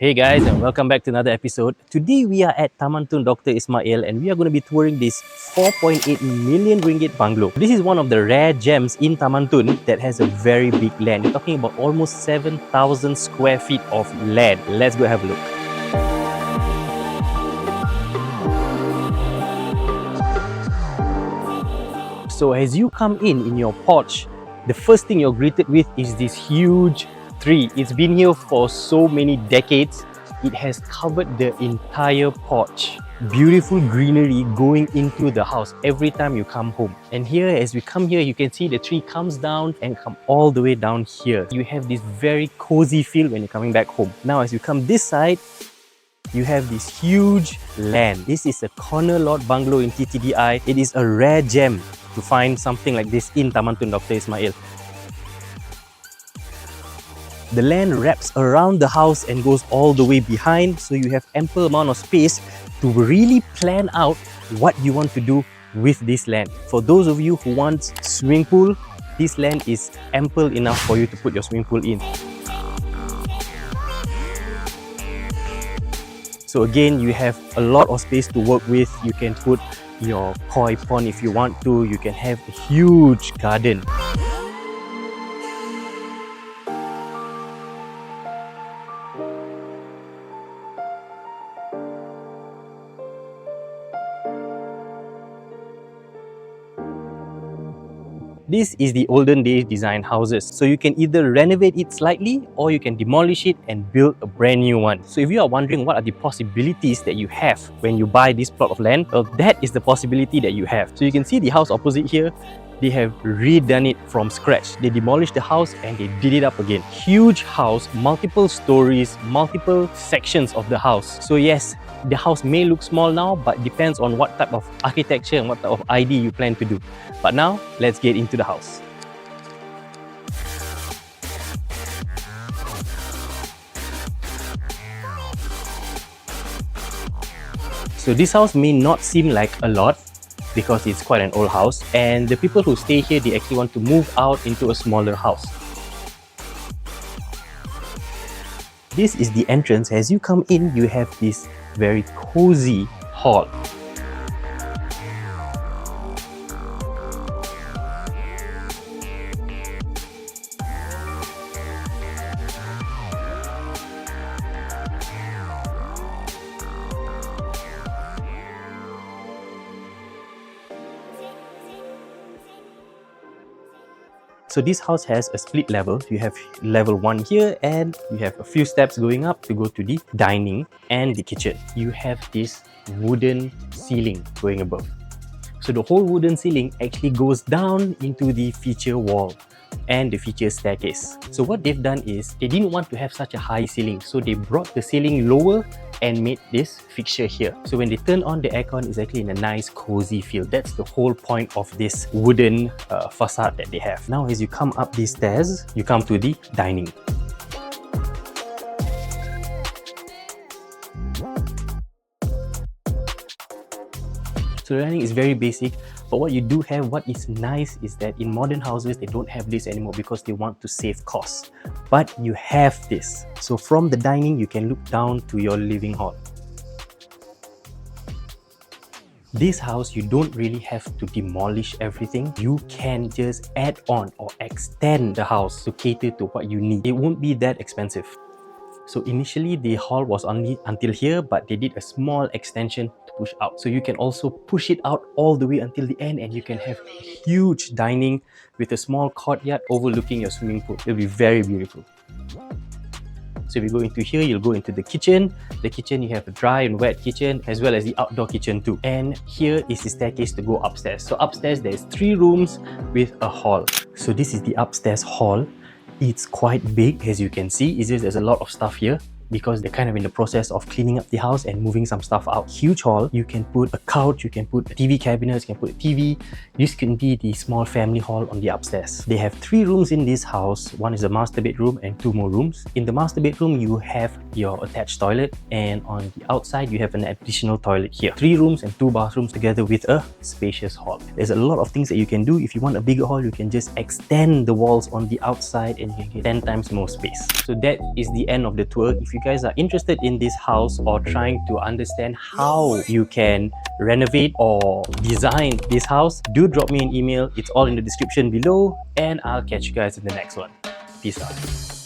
Hey guys, and welcome back to another episode. Today we are at Taman Tun Dr. Ismail and we are going to be touring this 4.8 million ringgit bungalow. This is one of the rare gems in Taman Tun that has a very big land. We're talking about almost 7,000 square feet of land. Let's go have a look. So as you come in your porch, the first thing you're greeted with is this huge tree. It's been here for so many decades. It has covered the entire porch. Beautiful greenery going into the house every time you come home. And here, as we come here, you can see the tree comes down and come all the way down here. You have this very cozy feel when you're coming back home. Now, as you come this side, you have this huge land. This is a corner lot bungalow in TTDI. It is a rare gem to find something like this in Taman Tun Dr. Ismail. The land wraps around the house and goes all the way behind, so you have ample amount of space to really plan out what you want to do with this land. For those of you who want swimming pool, this land is ample enough for you to put your swimming pool in. So again, you have a lot of space to work with. You can put your koi pond if you want to. You can have a huge garden. This is the olden days design houses. So you can either renovate it slightly or you can demolish it and build a brand new one. So if you are wondering what are the possibilities that you have when you buy this plot of land, well, that is the possibility that you have. So you can see the house opposite here. They have redone it from scratch. They demolished the house and they did it up again. Huge house, multiple stories, multiple sections of the house. So yes, the house may look small now, but depends on what type of architecture and what type of ID you plan to do. But now, let's get into the house. So this house may not seem like a lot because it's quite an old house, and the people who stay here, they actually want to move out into a smaller house. This is the entrance. As you come in, you have this very cozy hall. So this house has a split level. You have level 1 here and you have a few steps going up to go to the dining and the kitchen. You have this wooden ceiling going above. So the whole wooden ceiling actually goes down into the feature wall and the feature staircase. So what they've done is they didn't want to have such a high ceiling, so they brought the ceiling lower and made this fixture here. So when they turn on the aircon, it's actually in a nice cozy feel. That's the whole point of this wooden facade that they have. Now as you come up these stairs, you come to the dining. So the dining is very basic, but what you do have, what is nice is that in modern houses, they don't have this anymore because they want to save costs. But you have this. So from the dining, you can look down to your living hall. This house, you don't really have to demolish everything. You can just add on or extend the house to cater to what you need. It won't be that expensive. So initially, the hall was only until here, but they did a small extension to push out. So you can also push it out all the way until the end and you can have a huge dining with a small courtyard overlooking your swimming pool. It'll be very beautiful. So if you go into here, you'll go into the kitchen. The kitchen, you have a dry and wet kitchen as well as the outdoor kitchen too. And here is the staircase to go upstairs. So upstairs, there's 3 rooms with a hall. So this is the upstairs hall. It's quite big, as you can see. It's just there's a lot of stuff here because they're kind of in the process of cleaning up the house and moving some stuff out. Huge hall. You can put a couch, you can put a TV cabinet, you can put a TV. This can be the small family hall on the upstairs. They have 3 rooms in this house. One is a master bedroom and 2 more rooms. In the master bedroom, you have your attached toilet, and on the outside, you have an additional toilet here. 3 rooms and 2 bathrooms together with a spacious hall. There's a lot of things that you can do. If you want a bigger hall, you can just extend the walls on the outside and you can get 10 times more space. So that is the end of the tour. If if you guys are interested in this house or trying to understand how you can renovate or design this house, do drop me an email. It's all in the description below, and I'll catch you guys in the next one. Peace out.